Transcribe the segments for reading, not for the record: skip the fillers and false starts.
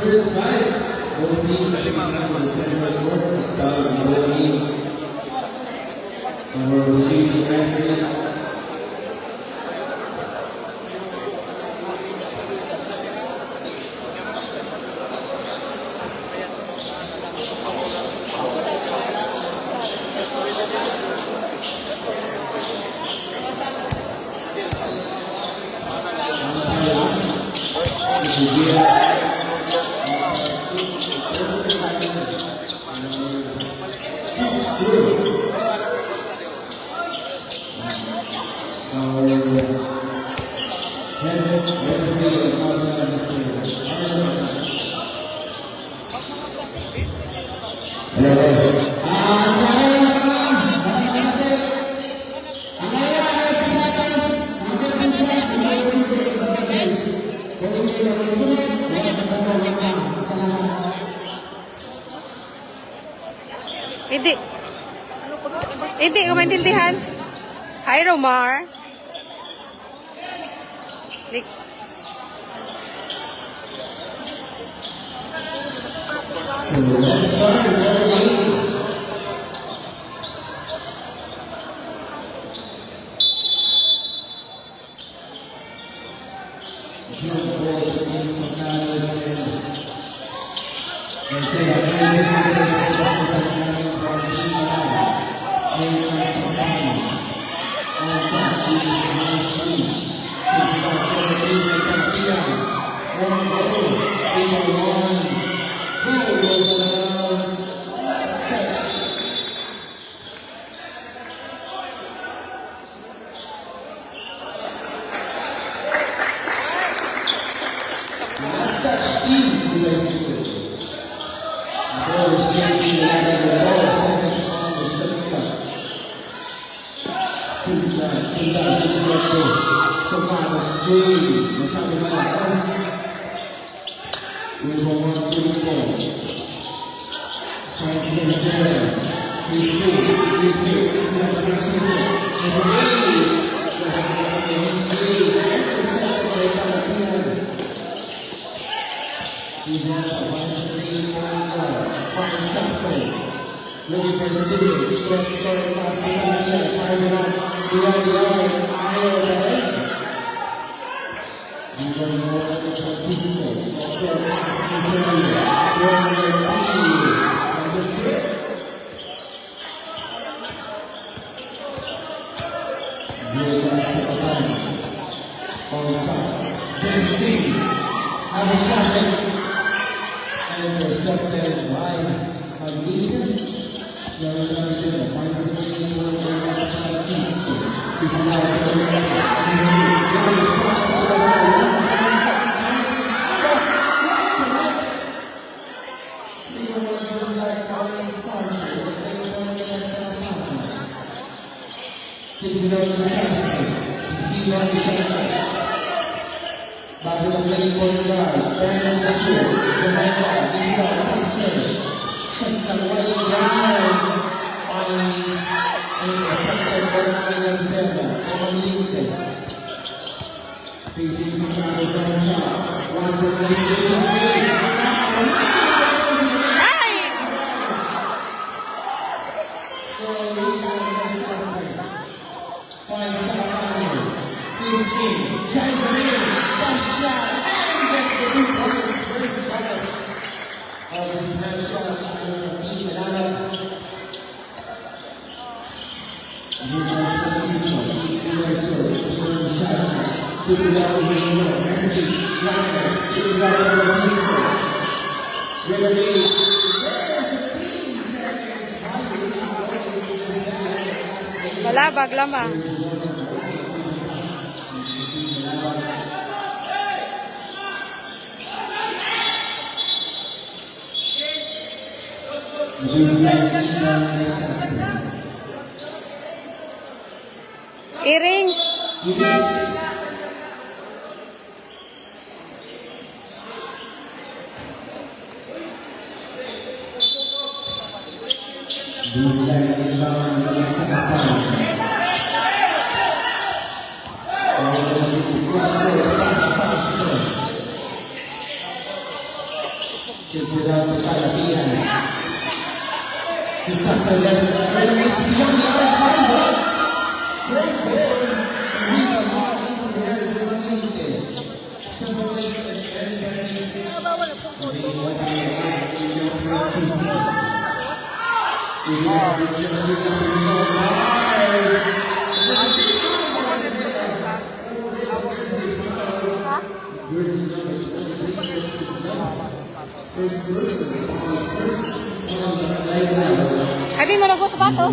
First five, both teams are example the center court, start with the game. Our Jimmy referees. Hindi ko maintindihan. Hi, Romar. So let's start the game. Jump ball between Sakanos and looking for Stevens, first scoring across the line, fires it out behind the line, and then more than Francisco, short pass to Serbia, and a trip. Here comes Sakatani, onside, Tennessee, have a shot, and intercepted by Lincoln. Malabag lamang. Earrings. Adi mo nagot ba to?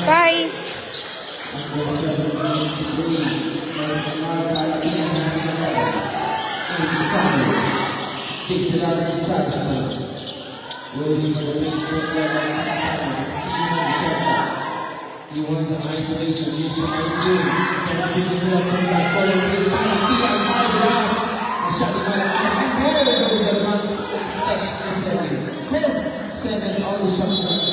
Bye. Takes it out to side step. Waiting for the big foot right outside. He wants an isolation, use the ice cream. Can't see the tail, so back forward, big body, feet eyes around. A shot to my eyes, and there goes the runs. Stash the second. Seconds, all the shots.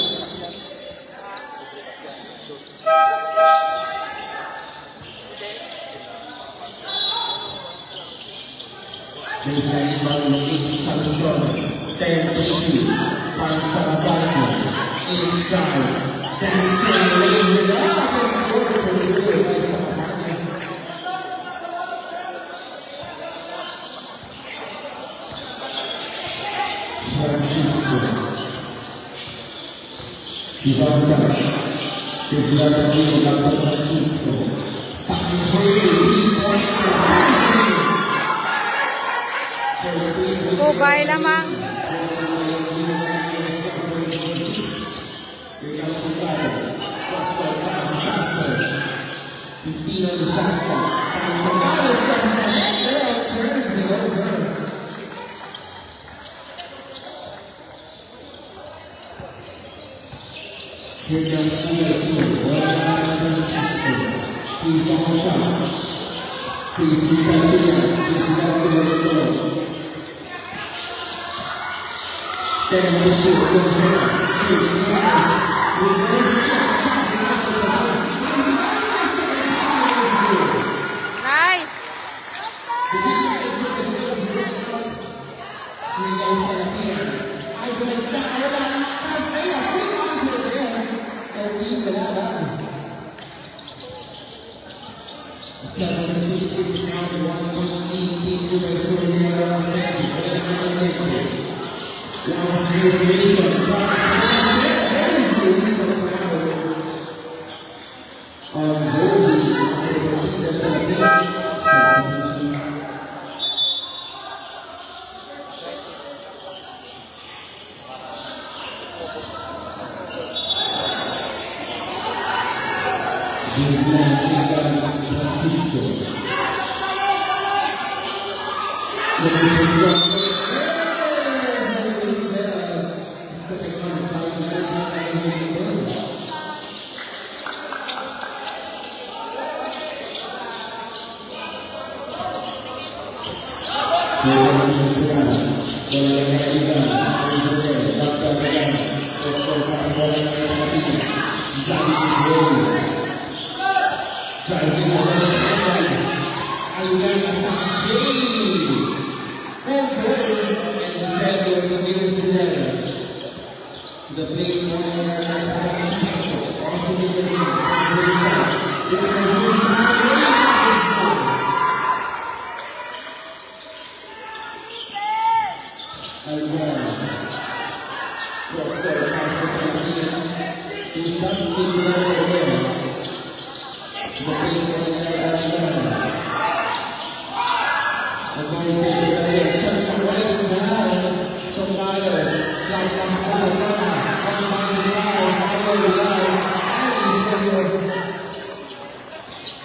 There's anybody in Samsung, then the shoe, find some button, inside, then say, lay it up, and score for the good, like some partner. Francisco, she's on top, there's another deal like Francisco, Bye lamang. Nice.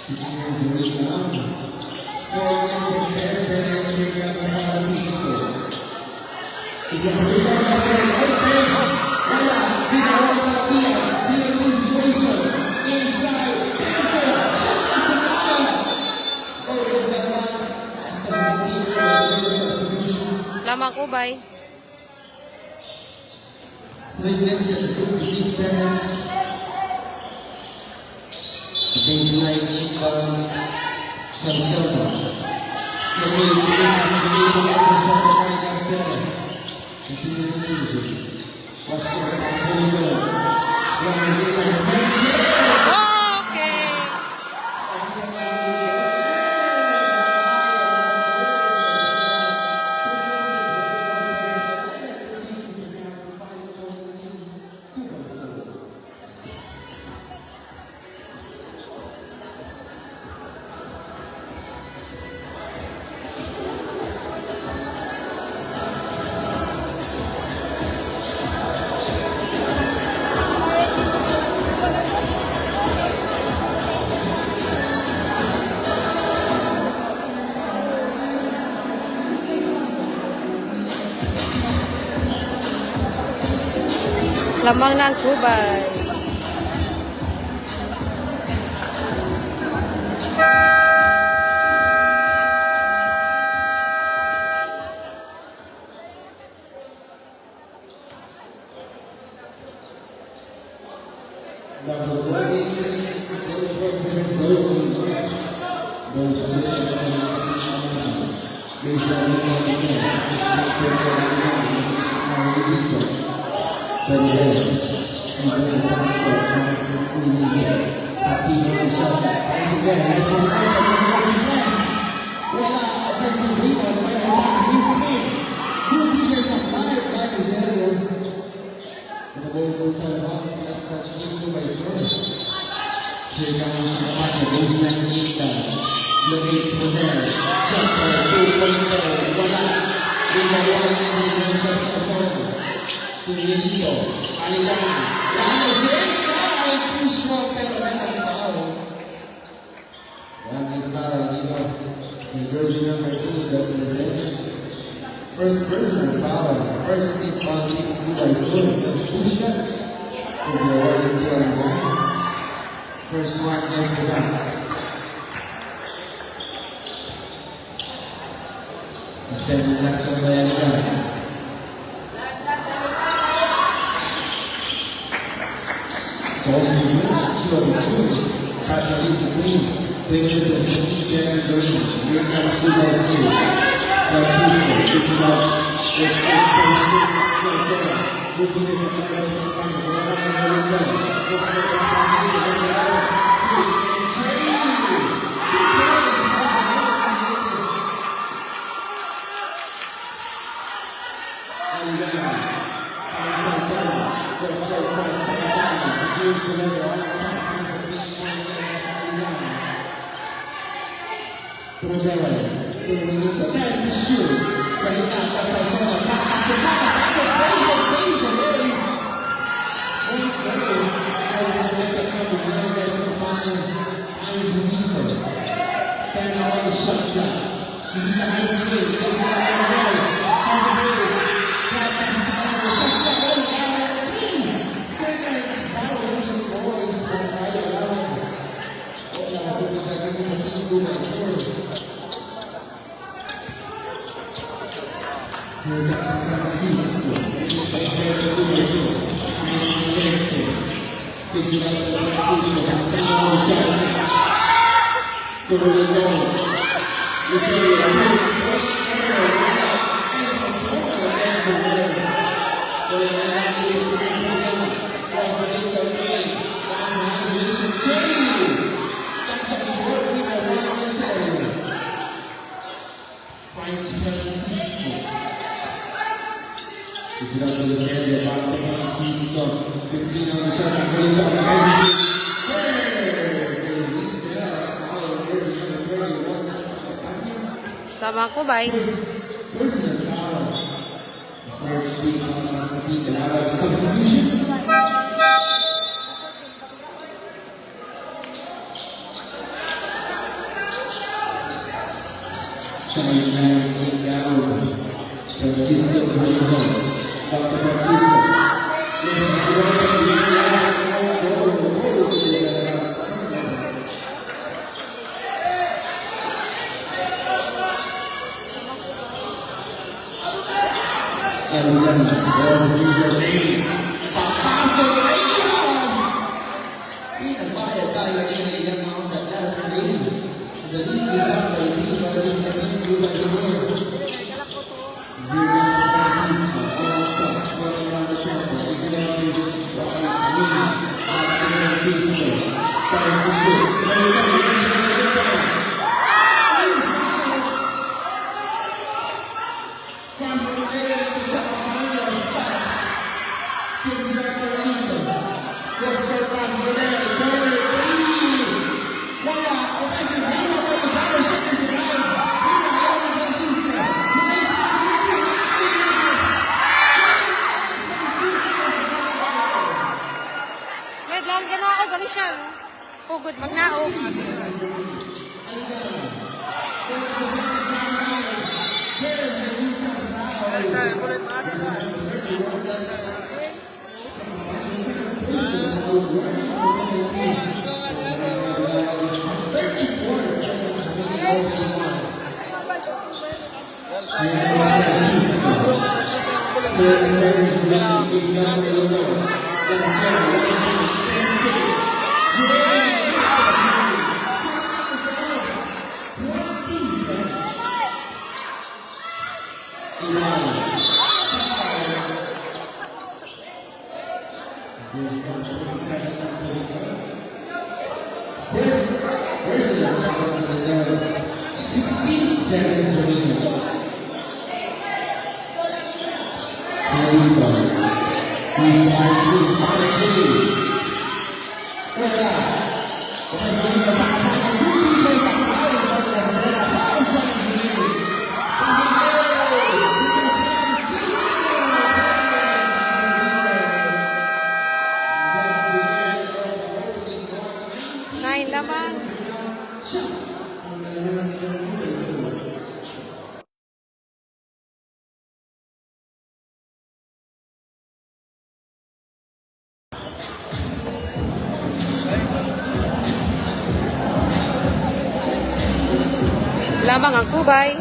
16 years old now. 4 years of Perez and entry comes San Francisco. It's a pretty open. Wala. Pinawala Pia. Pia in situation. Inside. Answer. Shot is the fire. Oh, there's a last. That's the substitution. Lamang ubay. Played less than 2 seconds. Against 9 Shanselma. The race is the represented by Garcia. This is the music. Watch the Barcelona. Okay. Lamang ng kubay. Here comes the partner, baseline Nita. Luis Moner. Jumper, 2.0. Wala. Binawan ng sa Sasson. Tunilito. Alilan. Ramos inside. Push mo, pero meron foul. Maraming foul dito. Yung jersey number 2, that's the same. First personal foul. First team foul team by Sloan. Push shots. Kung ginawa yung first one is the dance. The second next one by Aligan. It's also good. 2-2. Patrick leads the team. Pictures of 15 seconds green. Here comes 2 by 2. Francisco. It's about 8.6. Looking at the side of the final. Lamang kubay. Sideline down. Francisco Domingo. Dr. Francisco. And then there's a video game. Papasok na iyon! Pinagbayad tayo ng ilang mga Dallas Green. The league is up by the league by the score. Viewers Francisco, all socks running around the temple. Incidentally, Francisco. Time to shoot. Wait lang, ganaw, gali siya. Pugod, magnaog. Where's the 16 seconds remaining. Here we go. He's the high school strategy. Wala. Kapag sa kapag ang hindi may sa kapag ang pagkasera, paano sa engineering? Nine lamang. Lamang ang kubay.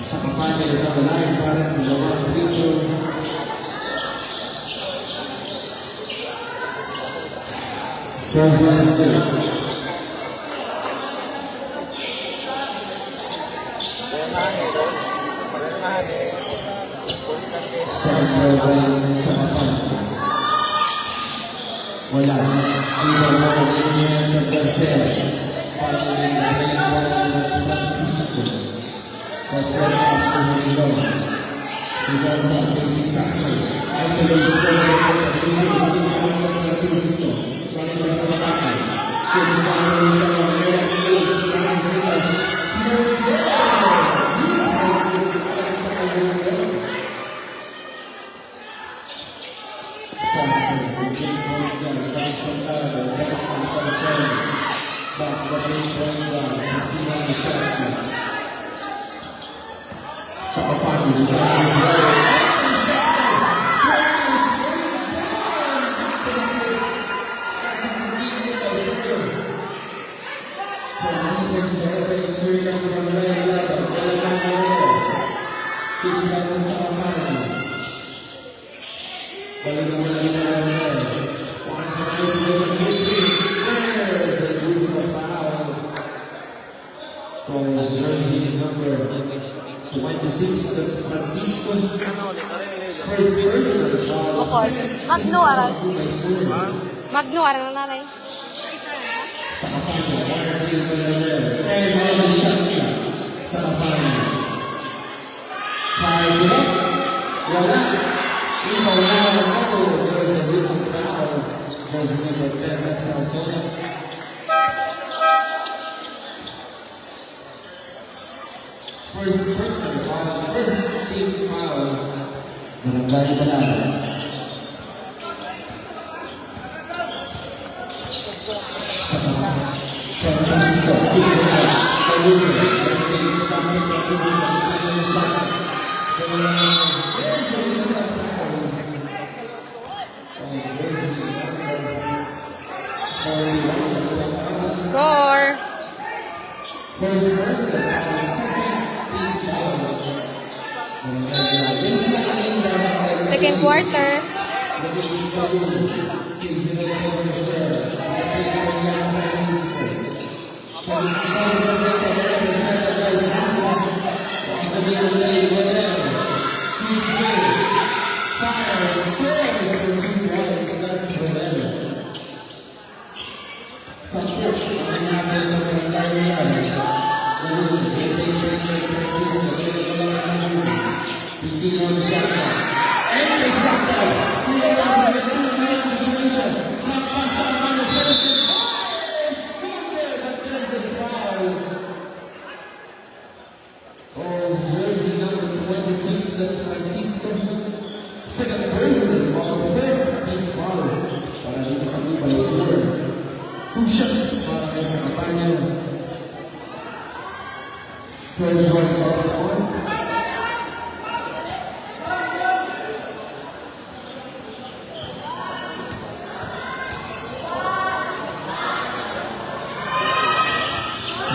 Sa kampanya sa line para sa mga dito. Wala. Ang mga sa tercera. Para sa Francisco. Pastor Francisco. He's on top, facing Saxon. Isolates the running the Savannah. Gives the ball to jersey number 26, that's Francisco. First person, Magno aral. Magno aral na nanay. sa kapanyo, and Marvin Shakira sa kapanyo. Fires it up. Wala. Ipaw na ako. There's a reason foul. Goes number 10, that's Arizona. First team foul. Barangay Balada. Sa kapanyo. Francisco, kicks it out. Kalunga. Score. Second quarter. Second person, team foul. Para dito sa Ibay score. 2 shots para sa kapanyo. First one is off the point.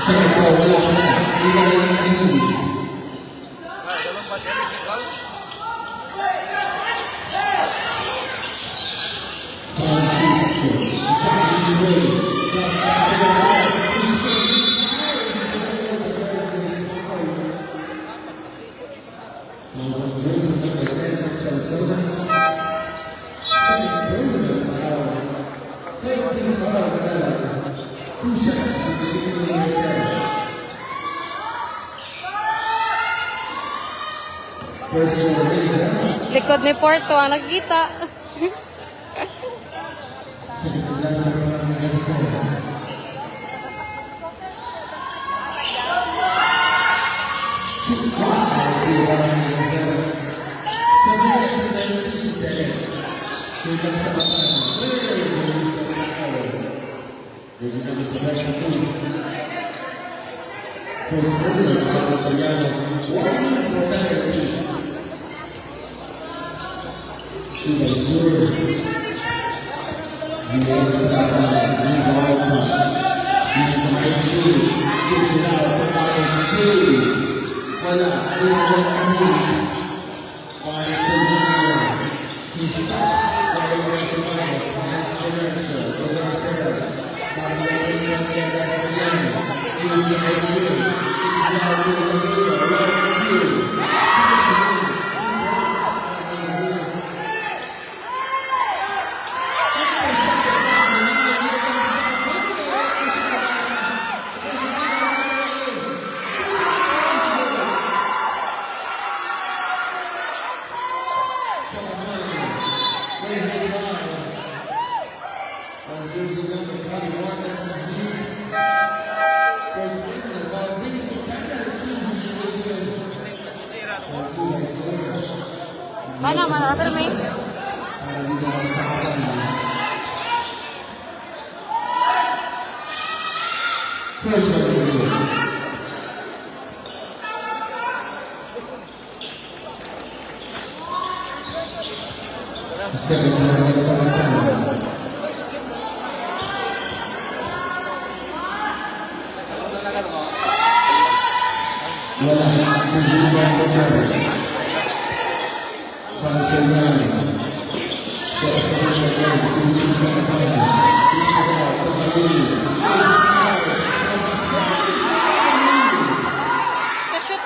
Second ball, wala pa na. Ibay ang team. Likod ni Porto ang nagkita. Mana, mana, other may? Kashoot.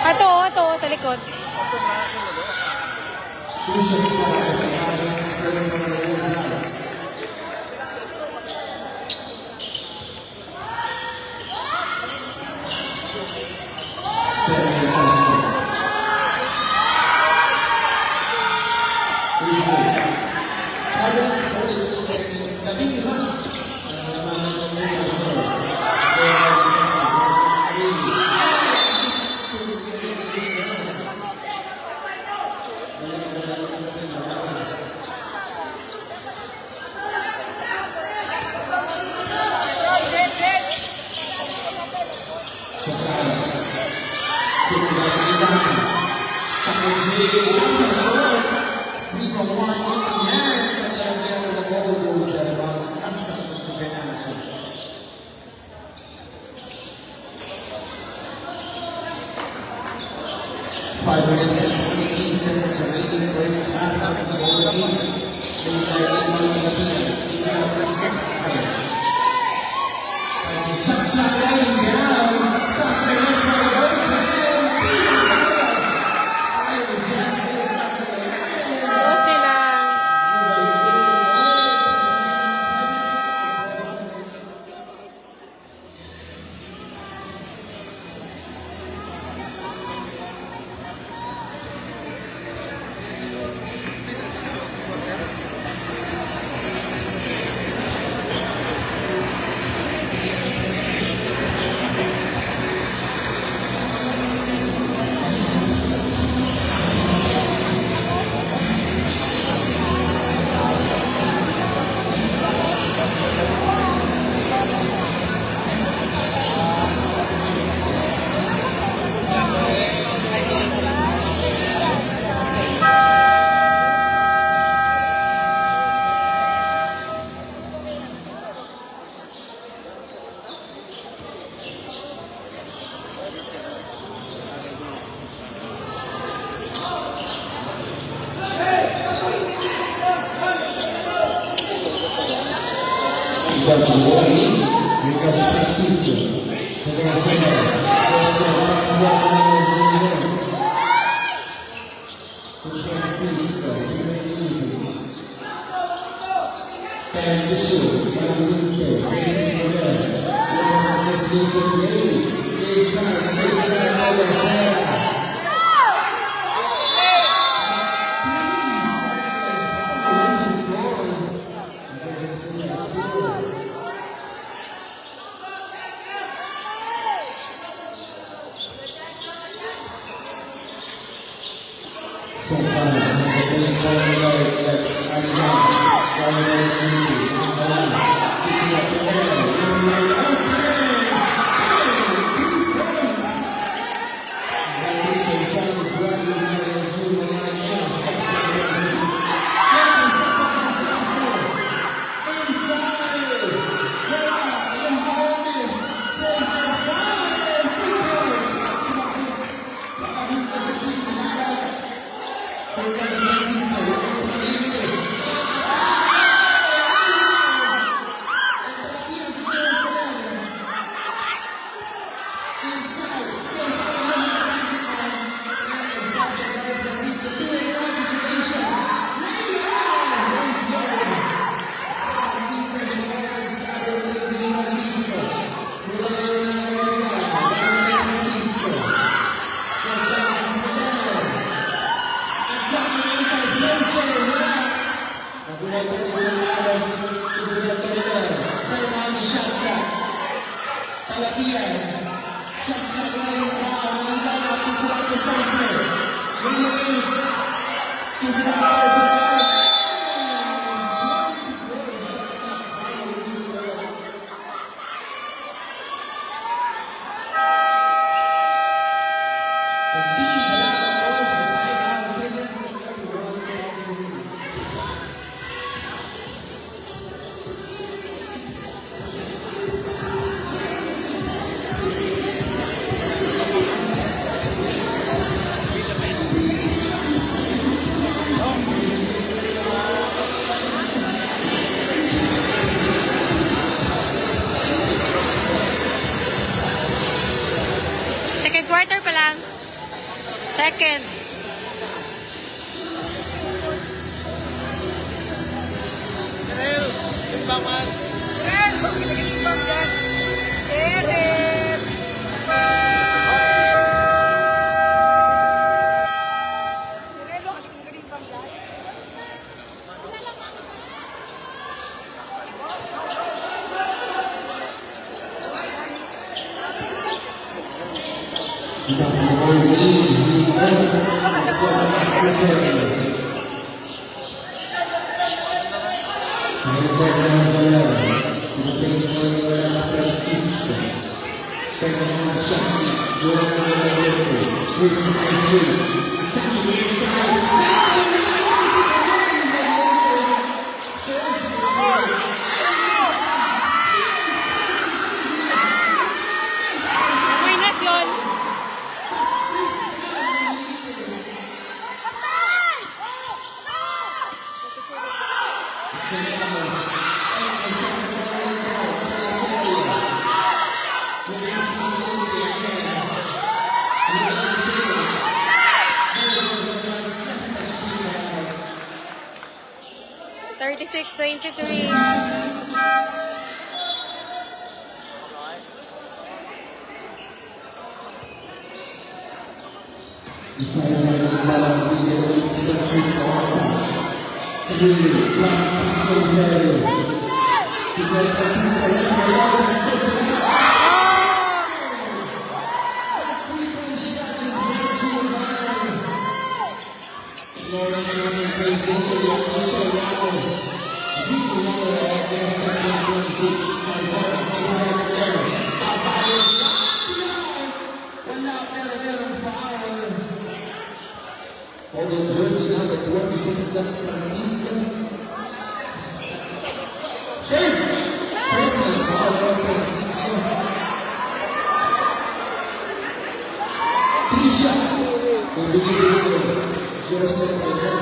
Ito, sa likod. Sometimes, kalapian. Shot clock running down. Nalilang natin sila precisely. Philippines. Is the hours of Second quarter pa lang. Second. Minus yun. Thirty-six, 23. Isa na ng balang video is Francis Ortiz. Three, black pistol zero. Isa Francis Ortiz. Lauren Jordan plays the show round. People know that there's 26. Arizona plays that there. Although jersey number 26, that's Francisco. Hey! Personal foul on Francisco. 3 shots. And we give it to Joseph again.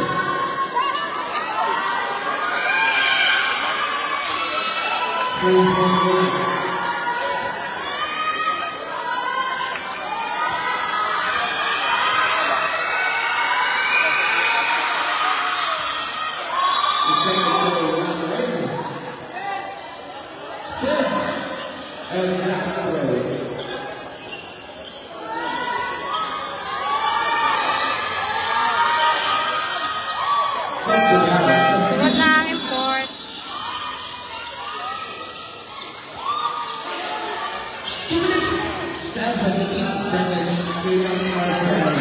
Praise God. And last play. That's the balance. Sunod na ang import. 2 minutes. 7 seconds. 3 rounds for 7.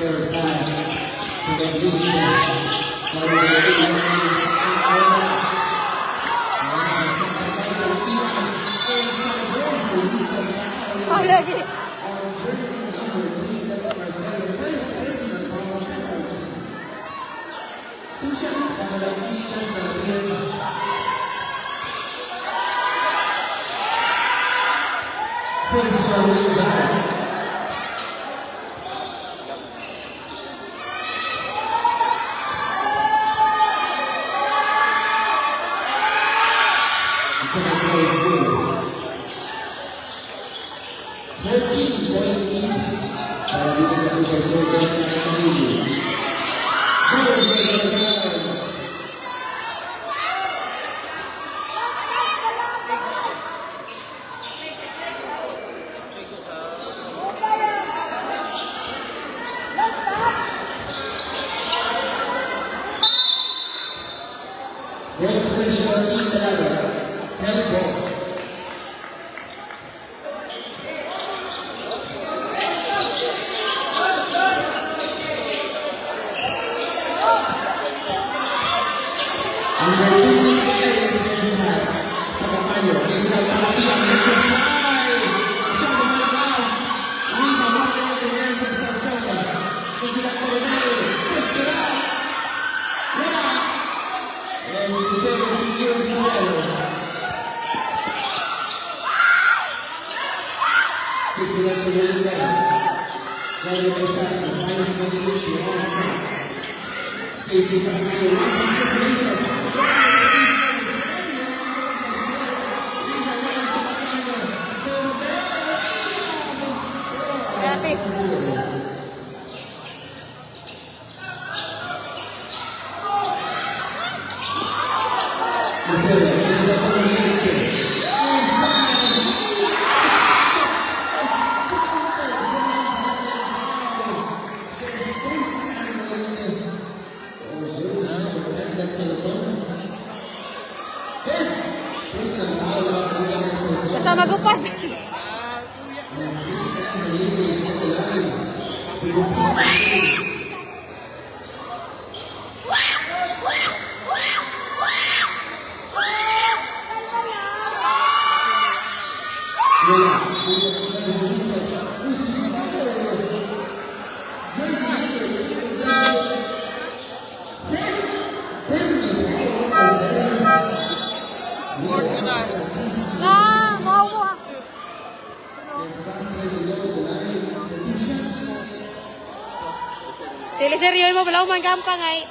Third pass to the Oh, lagi. Second place win. 13-point lead para dito sa Professor Bernard. Well, position team talaga. Help Grabe. Basta magupad. Ah, mawa. Sili seryo mo balaw man gampang ay.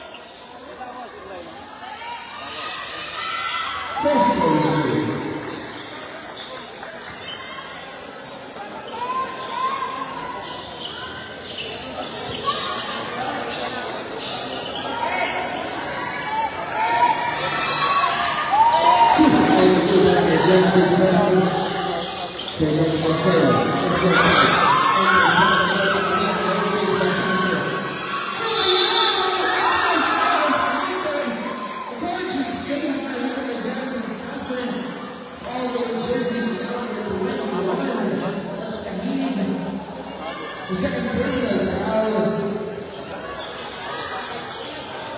The second person of the hour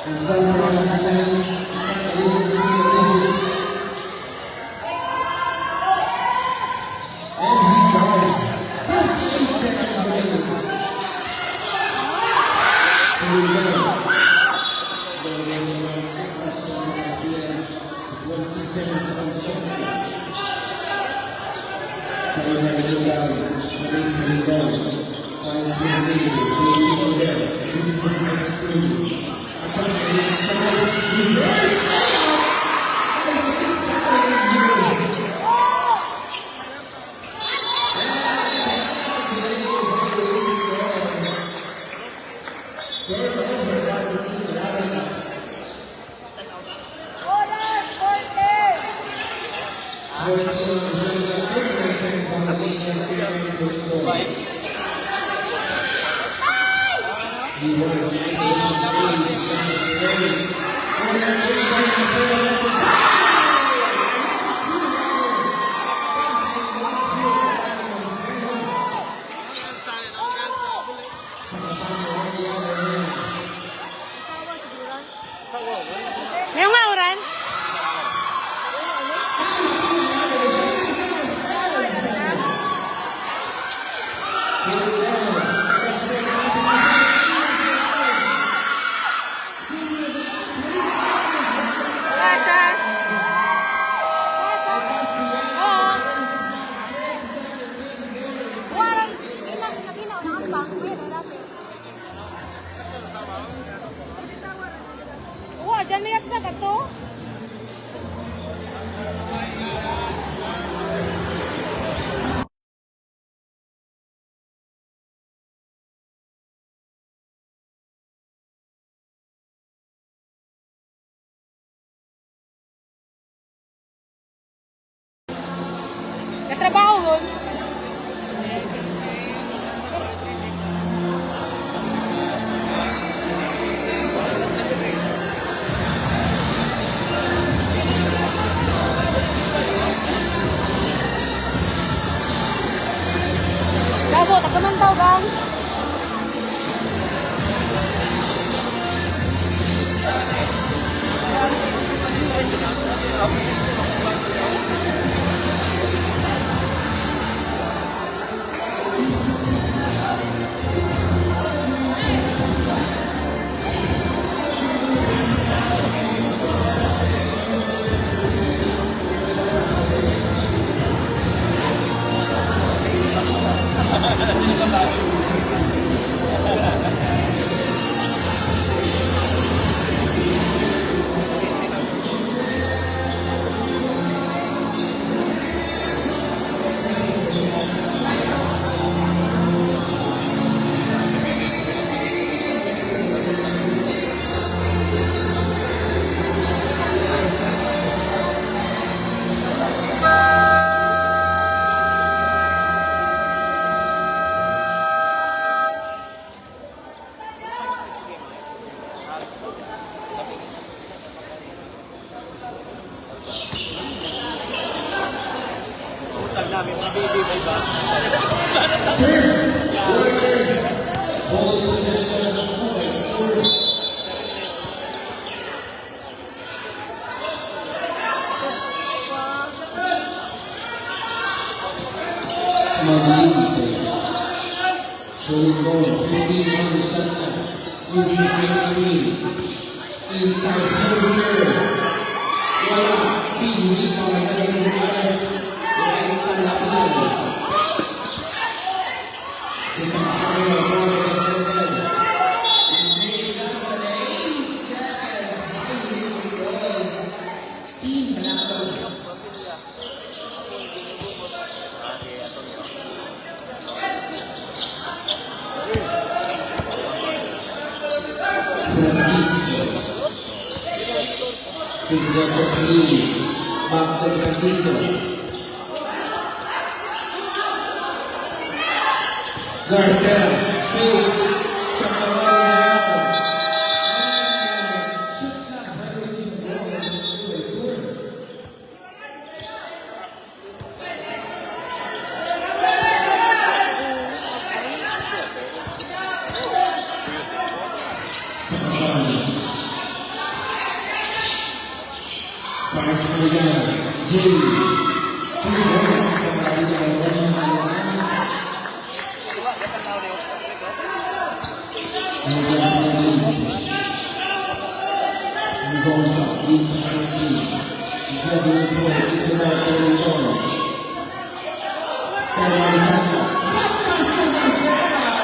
and Sunrise Nationals leading the senior region. And he goes 58 seconds remaining. Here we go. There was 6 touchdowns at the end. 27 seconds short. So we have a new down. This is the goal. This is the next school. Attack the inside. Reverse. This side is good. May nga uran? Wala siya. Oo. Warang, nakinaw na ang bang. Meron dati. Oo, dyan na yan sa gato. Katrabaho mo? Gabo, tagamantaw gang. namin, mga baby ba iba? Hold possession by Sword. Maglilito. Sulong, hindi ang shot na. Using ice cream. Inside filter. Wala. Pinuli pa may kasing alas. Rice na lapilan. Isang kaya ko na ito. Isang nasa 8 seconds. Violation goals. Team Panalo. Francisco. President of the league. Back to Francisco. Garcia. Face. Chaparral. And shoot that violation goals to a Sword. Para sa Jay. 2 points sa kanilang Results of East High Street. Zebulon's Way is about to return. Pero Shaka. Pastor Garcia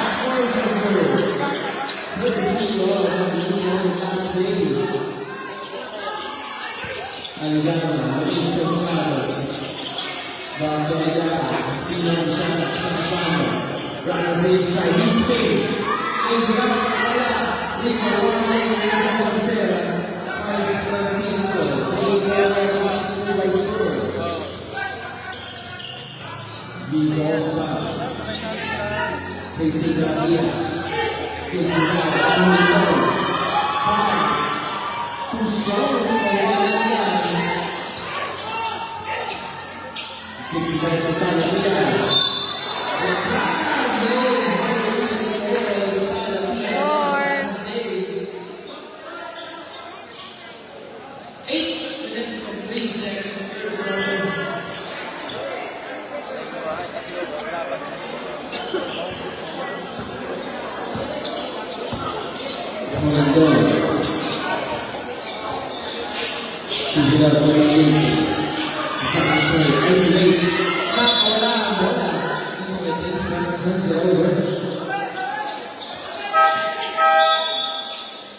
scores a third. Good to see you all on the last day. Algama, Luis Carlos. Bago nila, Pinang Shaka sa Algama. Runners inside his feet. Is right, wala. Rico, one leg, nasa Garcia. Paris Francisco, they get right by Sword. Bizon top. Facing Gavia. Facing Gavia. Paris. Too strong. Facing Gavia. Sudah berdiri, isolate, tak bola, itu betis saja.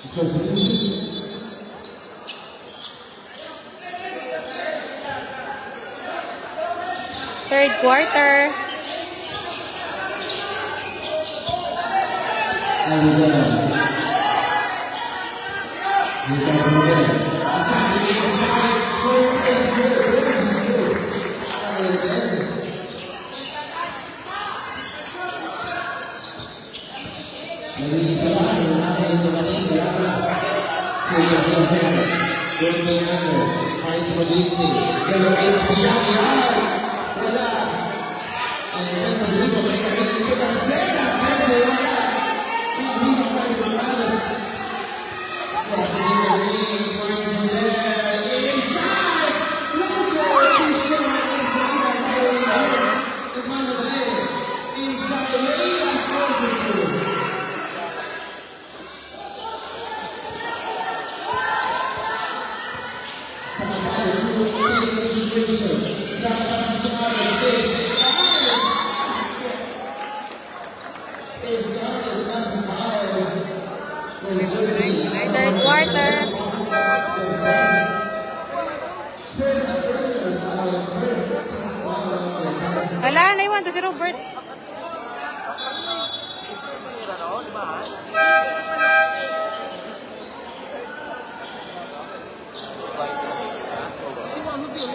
Substitution. Third quarter. Third quarter. Wala, naiwan to si Robert.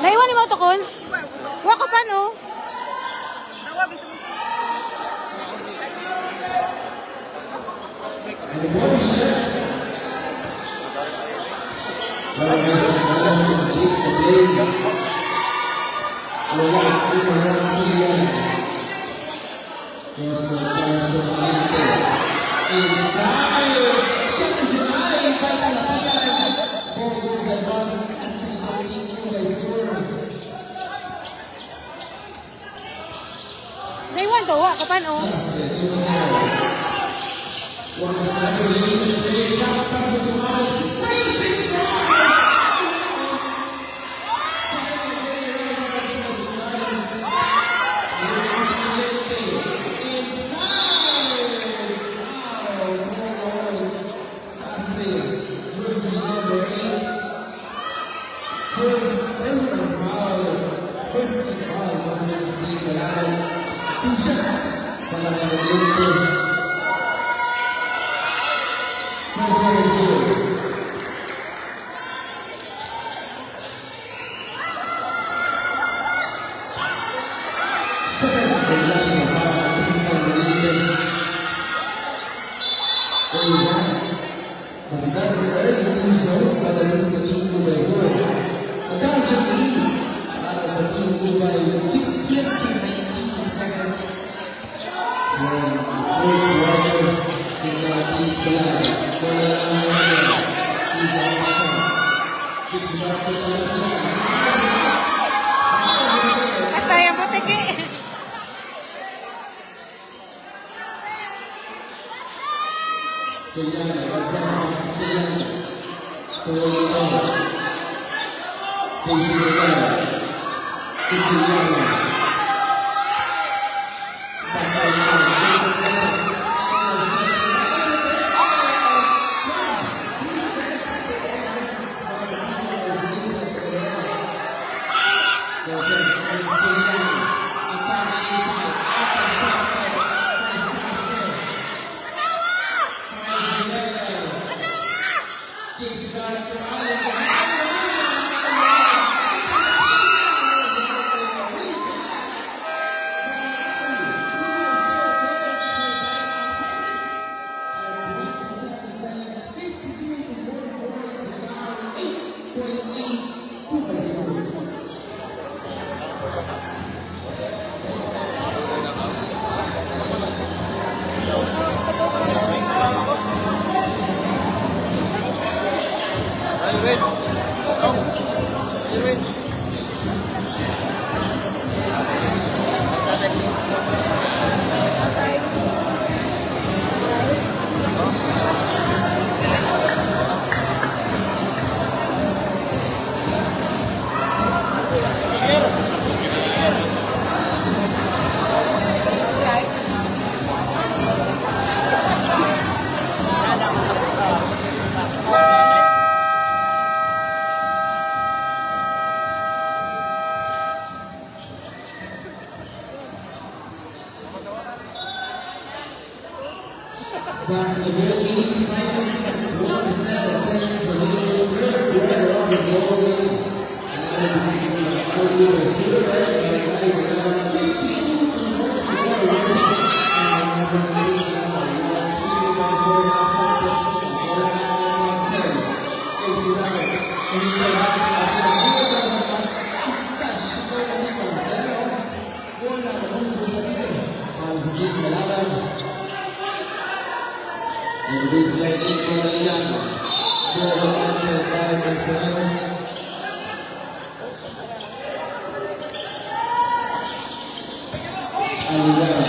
Naiwan ni mo to kon? Wako pa no? Wala, Ibrahim Silian. Cross the pass to Valente. Inside. Shot is denied by Palapian. Ball goes advanced. Estes Martin by Sur. Day one to, kapan oh. Once isolation play, now pass to Suarez. Racing two shots para la Valente. First one is good. Second, the last one para Cristian Valente. Mas dá-se para ele impulsão para ele sa team ko by Zor. Nagkasa lead para sa team ko by 6 minutes and 19 seconds. Great work in the East Flag. Wala lang naman. He's outside. 6 back to Palapian. Atay ang butiki. Siliana, Gonzalo, Siliana. Tuloy-tuloy. Siliana. Siliana. But the goalkeeper, 5 minutes and 47 seconds remaining. Third quarter of his goal. And Silver, and 52 to 41. And this lane into Mariano. Ball under by Marcelo. Alivera.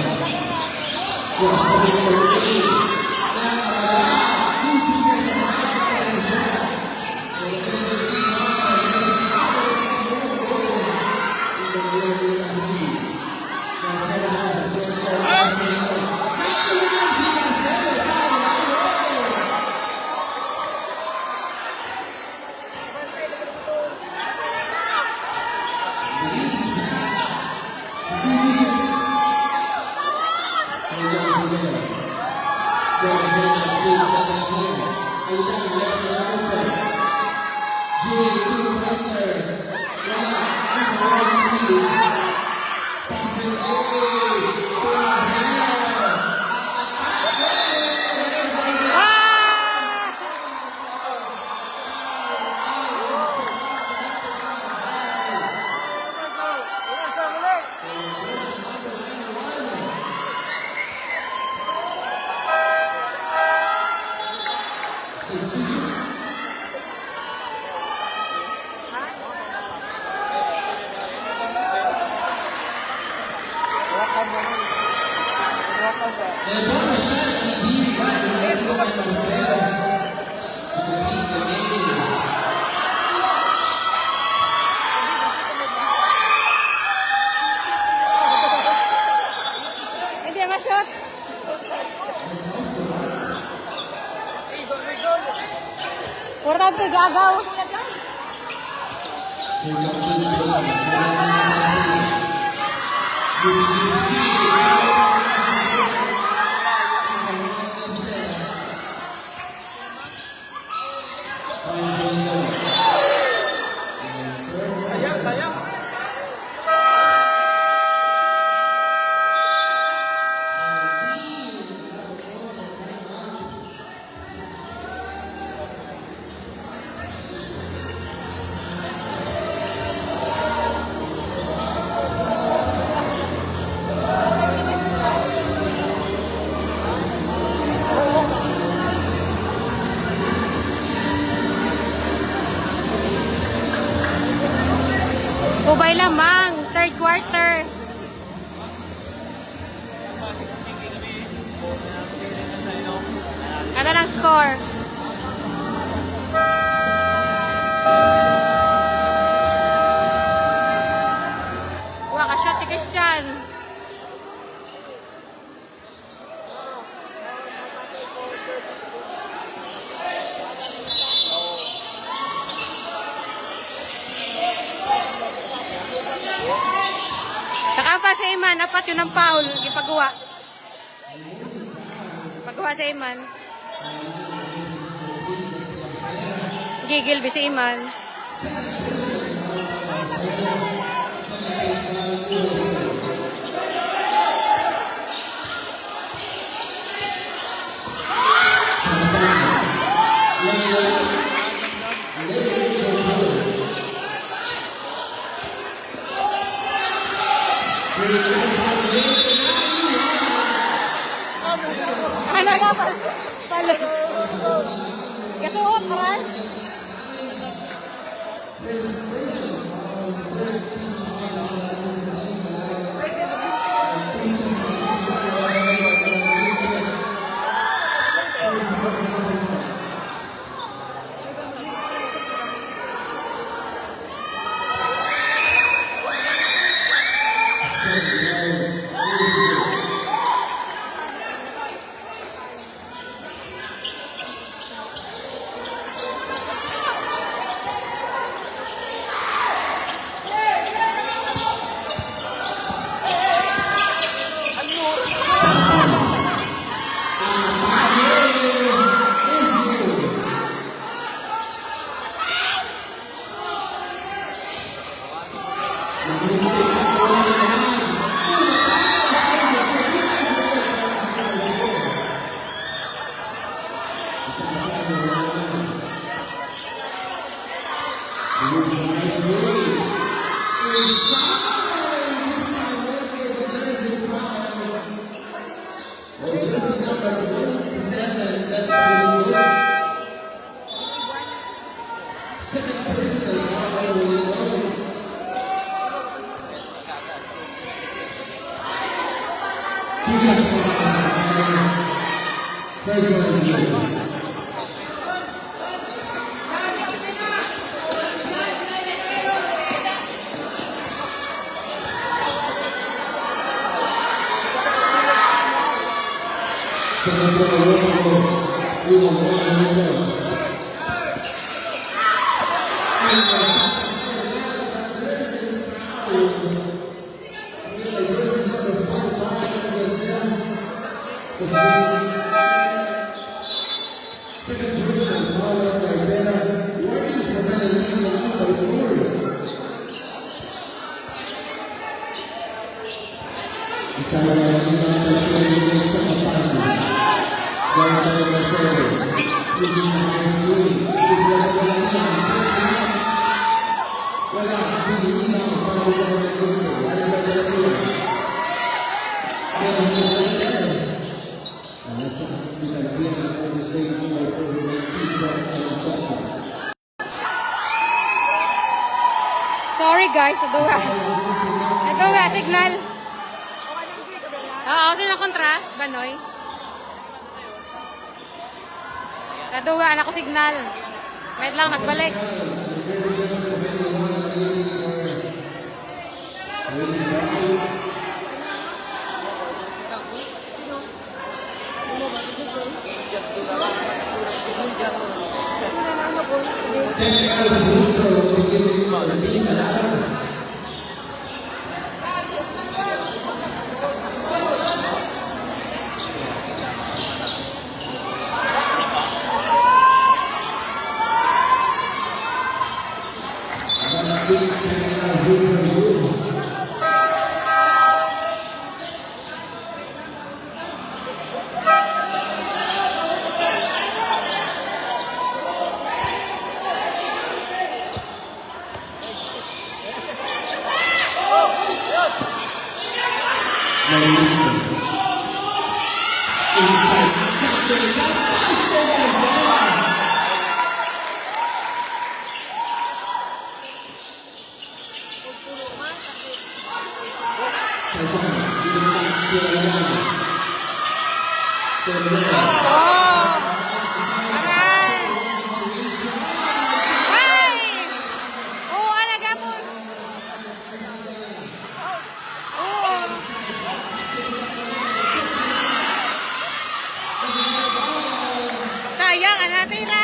Cross the middle. buona shot ibibigay ng Edwin Marcelo to complete the game. Hindi ma-shoot. Importante gagaw. Sayang. Ubay lamang, third quarter. Ano lang score? Waka shot si Christian. Nakapa sa Iman, apat yun ang foul. Ipagawa. Pagawa sa Iman. Gigilbi sa Iman. Ano na pa? Palo. Kasuot, karan? Sorry guys, naduga. Naduga, signal. sino na kontra? Banoy? Kadugaan ako signal. Wait lang, nagbalik. Sayang, natin na.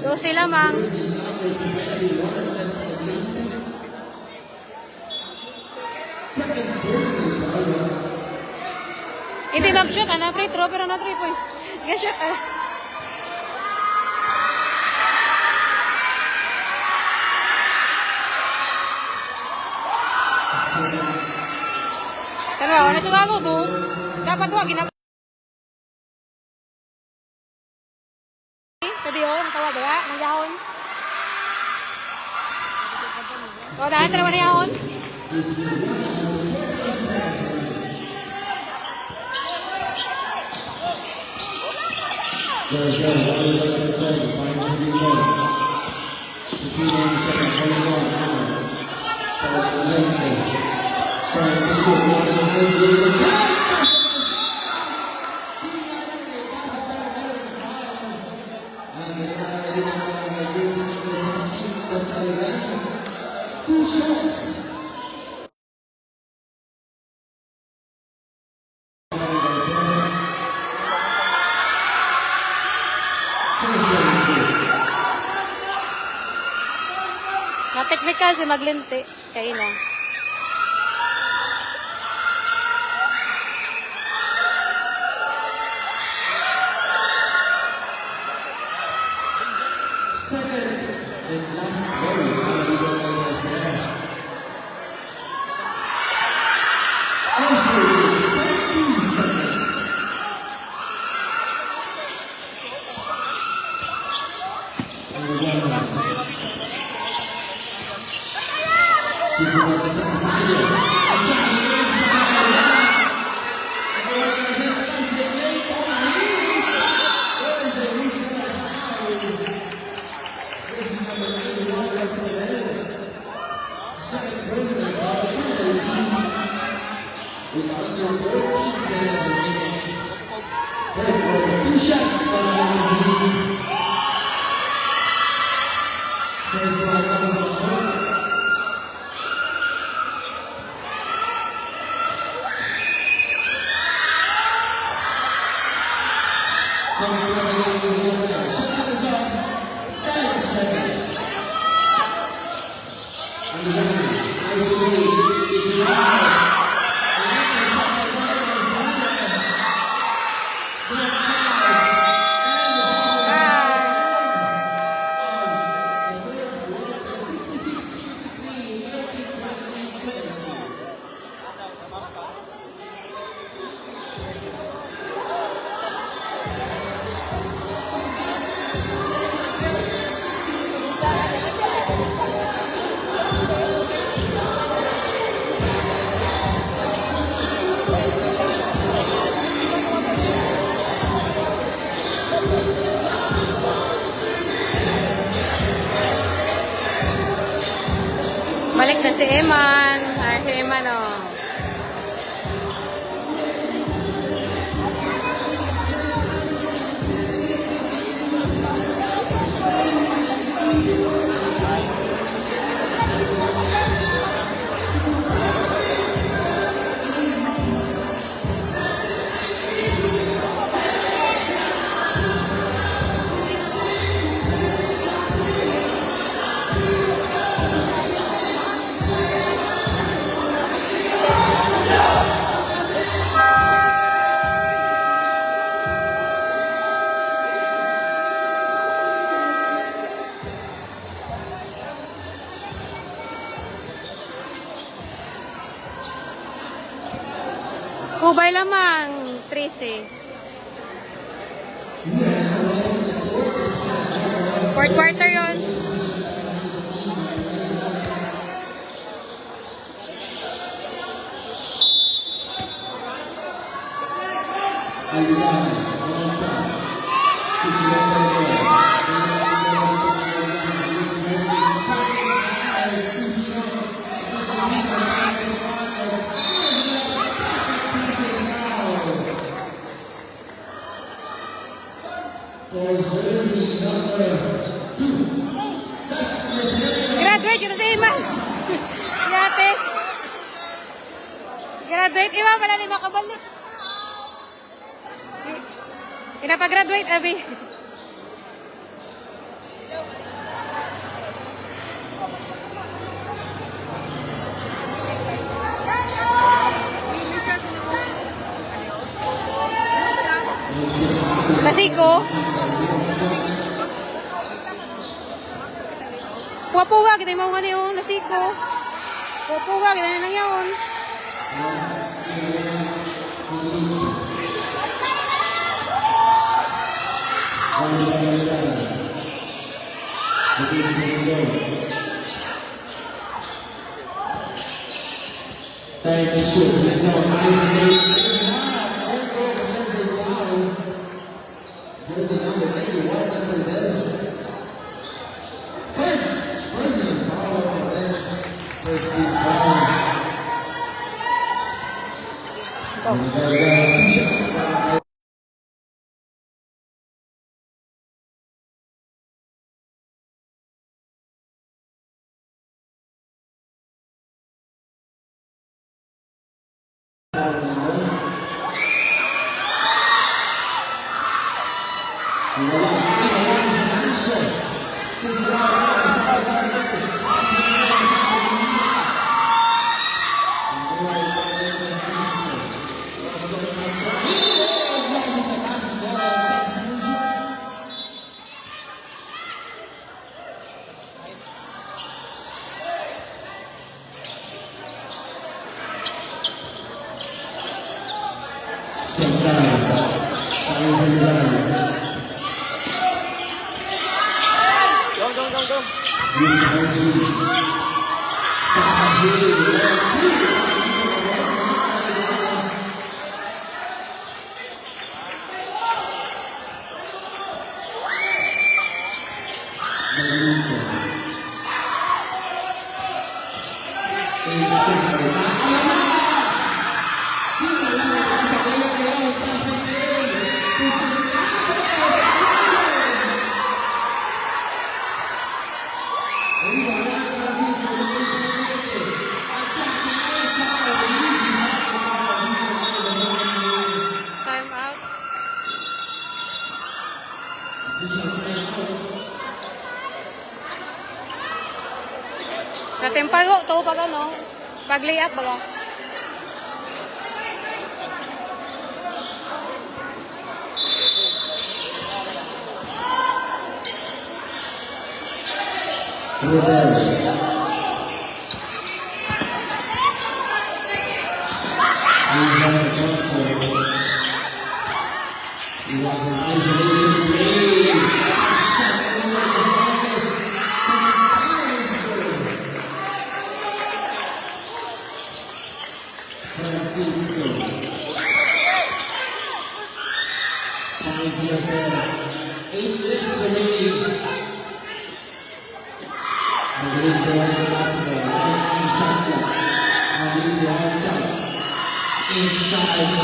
Do sila mang. Hindi nag-shot, free throw, pero na 3 point. Yan shot, Sabi, wala siya ako, bu. Dapat wag, tadi natawa ba? Nagyahon. O, dahil talawa nagyahon. Na-technical si maglinti. Kaya na. Second and last volley. Also, 13 seconds. He's about to with under 14 seconds remaining. Red corner, 2 shots from Lamborghini. First one comes up short. Second one, shot is up. 10 seconds. And the winner, is out. Balik na si Eman. Ay, si Eman, oh. Kubay lamang, 13. Fourth quarter yun. Graduate yun sa Iman. Gratis. Graduate, Iman pala din makabalik. Pinapag-graduate, Abi. Masiko. Puwa-puwa, kita yung mga yun, nasiko. Puwa-puwa, kita na lang yun. Time to shoot. No, eyes against. There's a number 91, that's the devil. Personal foul on that. First team foul. Pimpago to pag ano. Pag layup baga. He was an isolation play. Shot over the surface. Francisco. Finds yourself 8 minutes remaining. The lead boy of basketball. Shot clock. Now leads you outside. Inside.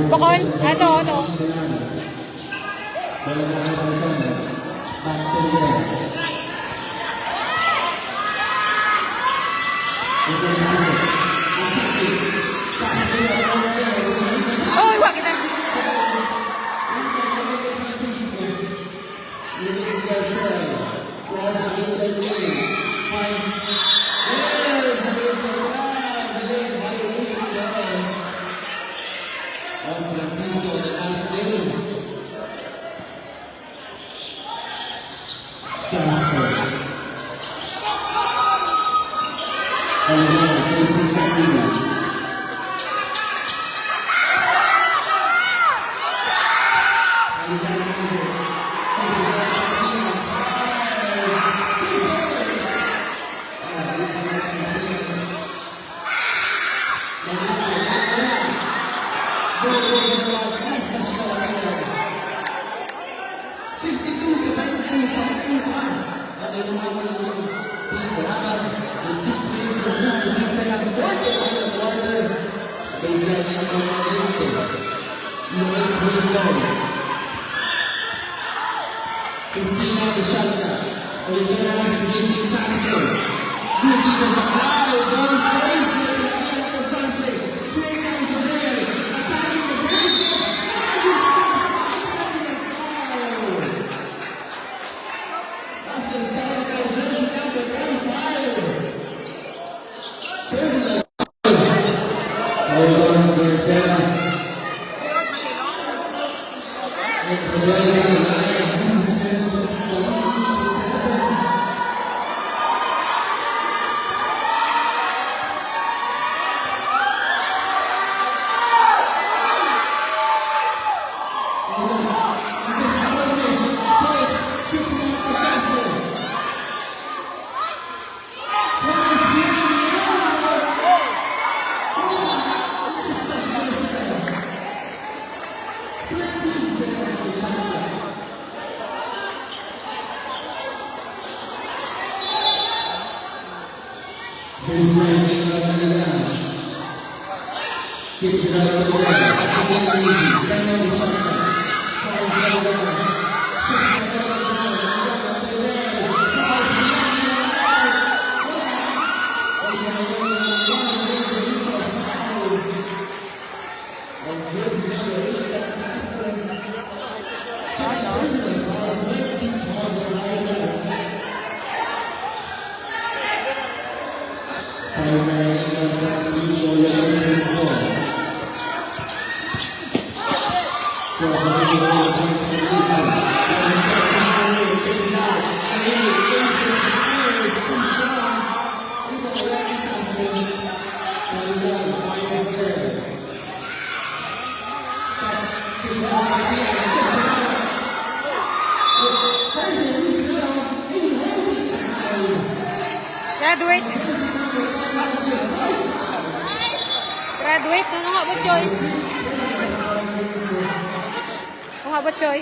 Bukol? Ano? Oy, wag na. Francisco, the last day. Samuel. And facing Fernando. Kids Graduate. Graduate. Ano nga ba, Choy? Ano nga ba, Choy?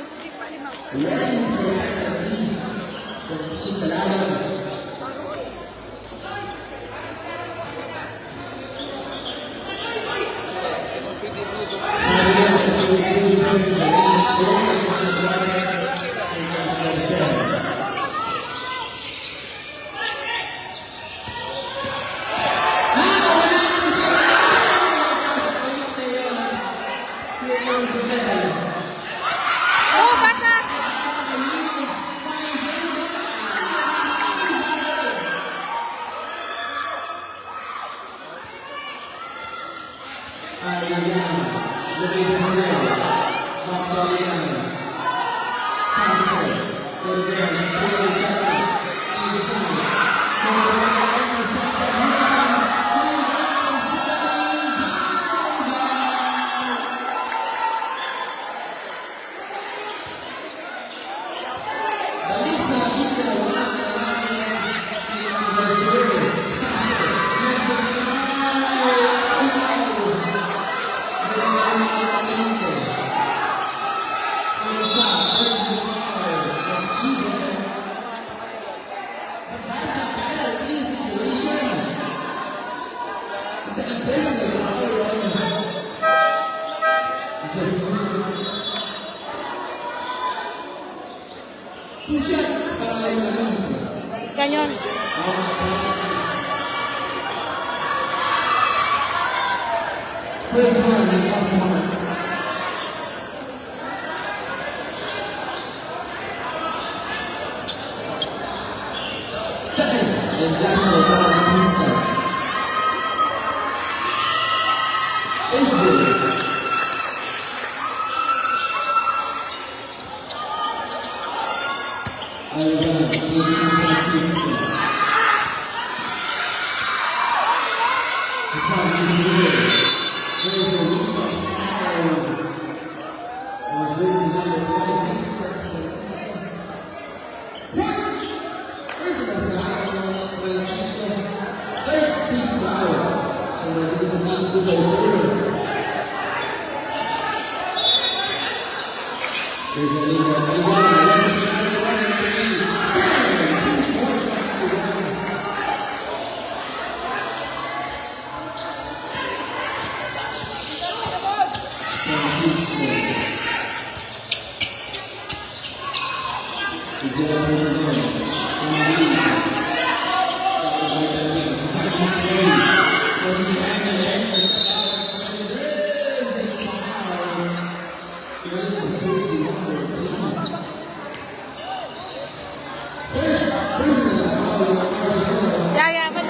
Oh, basa! Ganyan. First one is on the mark. Second and last one is good. Yeah, but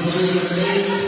Grabe ni yun.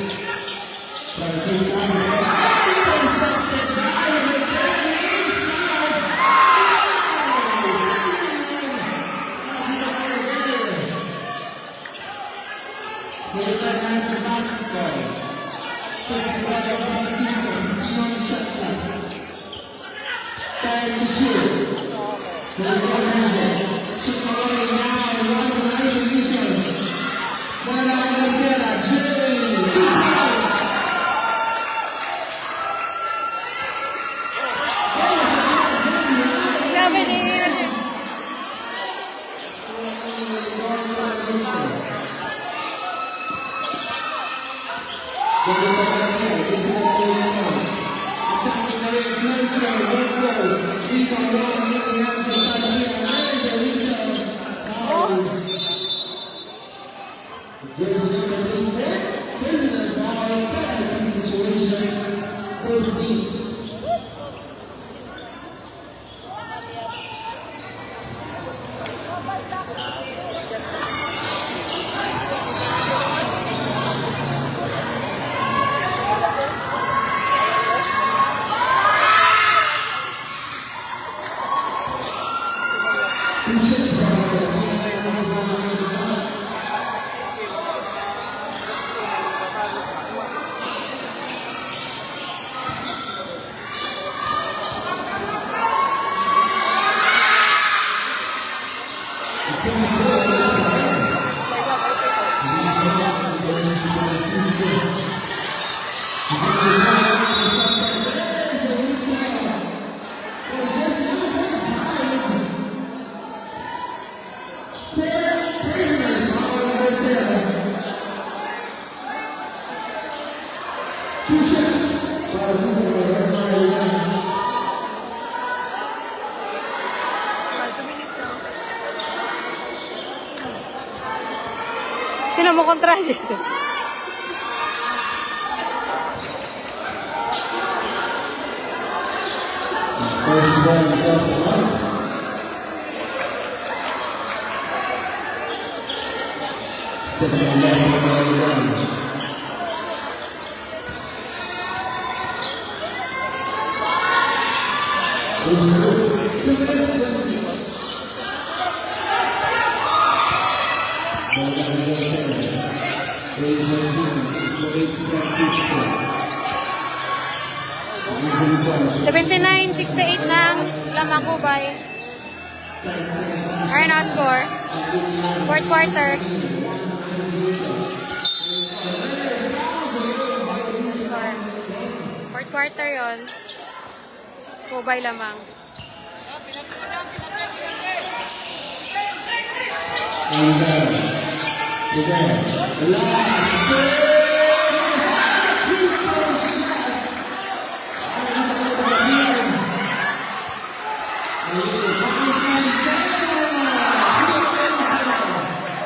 Sino mo kontra? First one is up to one. Second left, number 79-68 ng Lamacubay. Arna score. Fourth quarter. Score. Fourth quarter yon. Kubay lamang.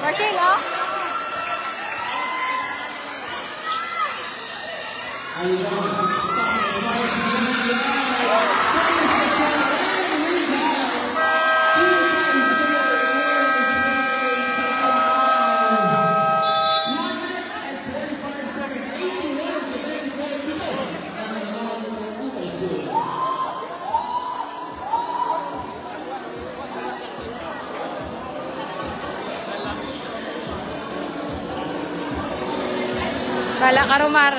Marcel, oh? Kala Karumar.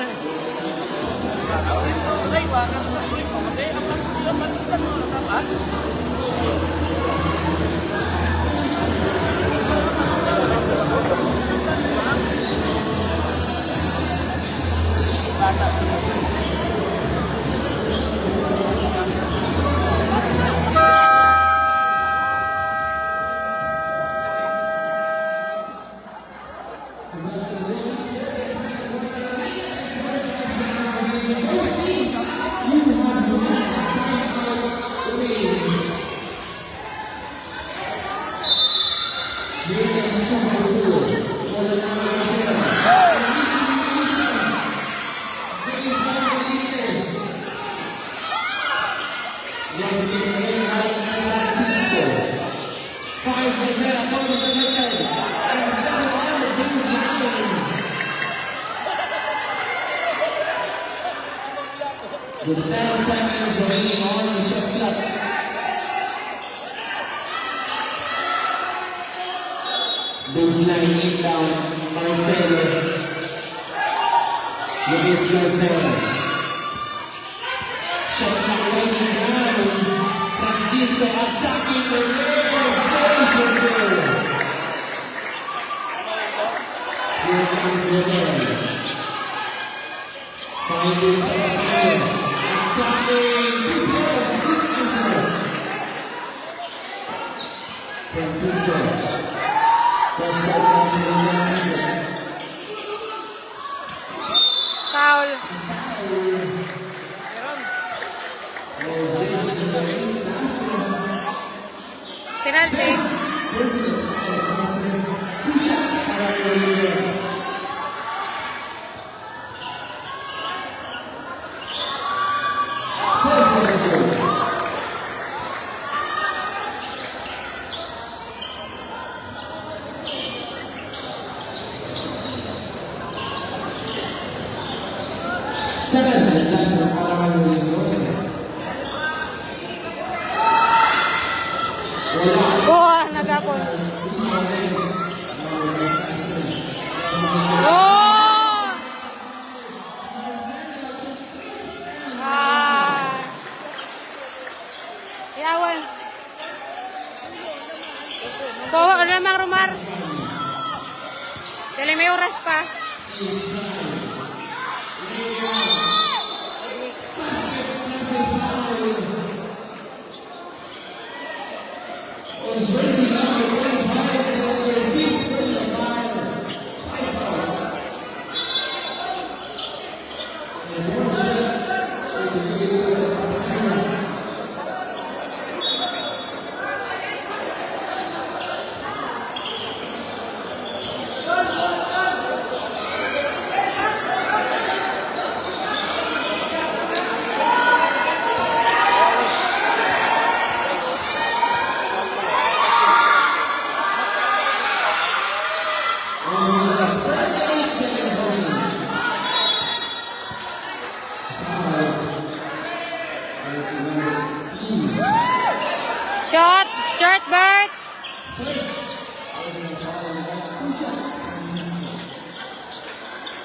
Super With 10 seconds remaining on the shot clock. Baseline inbound, Marcelo. Luis Marcelo. Shot clock winding down. Francisco attacking the rim. Space Marcelo. Here comes Miguel. Finding some fire. Attacking. Francisco. First shot pass in the game. Foul. Penalty. Seven, that's the power of the Oh, nagapon. Oh! Ah! Yawan. Bawa namang Romar. Dali may oras pa. Shot! Short bird!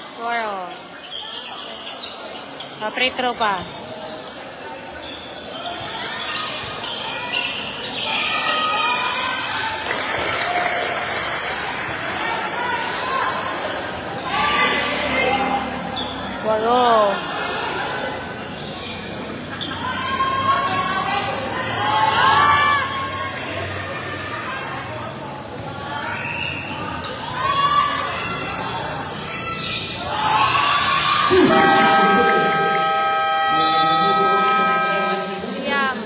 Score oh. Free throw pa. Walo. Yum.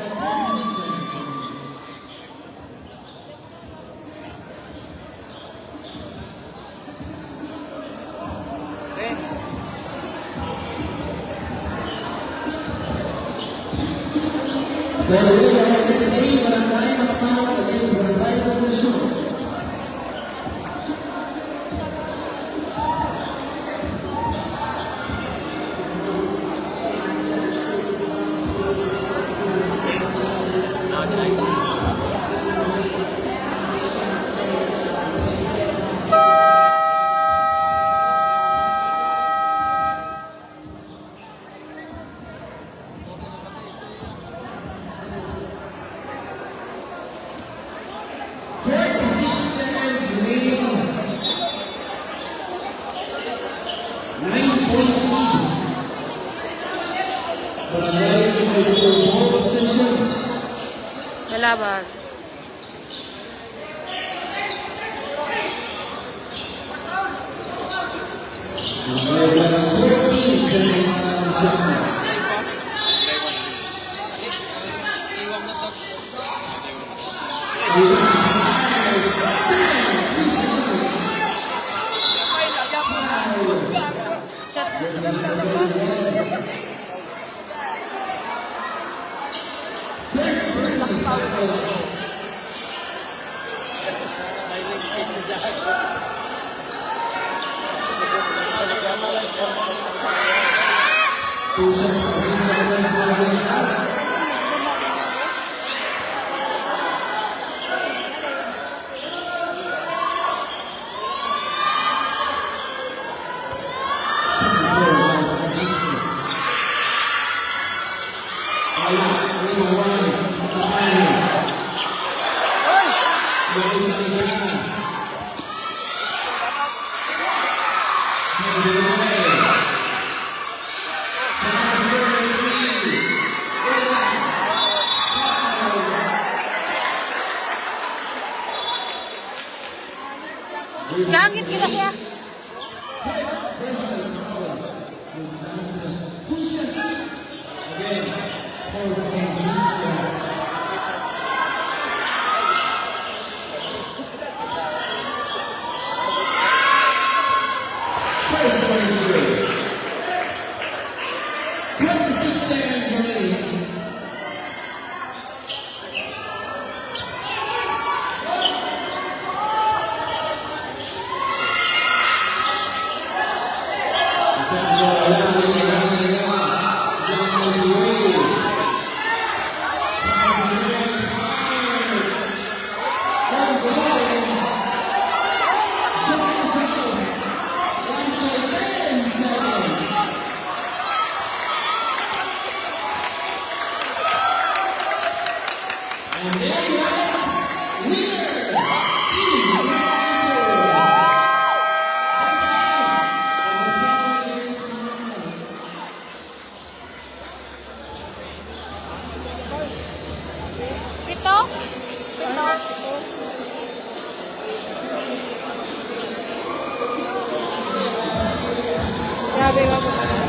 Well, we are this game, but I'm lying on the power against the rival of the show. Malaban. 2 shots for Sister Grace Rodriguez out. Sangit kita siya. First place away. 26 seconds remaining. And there you have it, winner, Pito? Pito? Grabe nga po.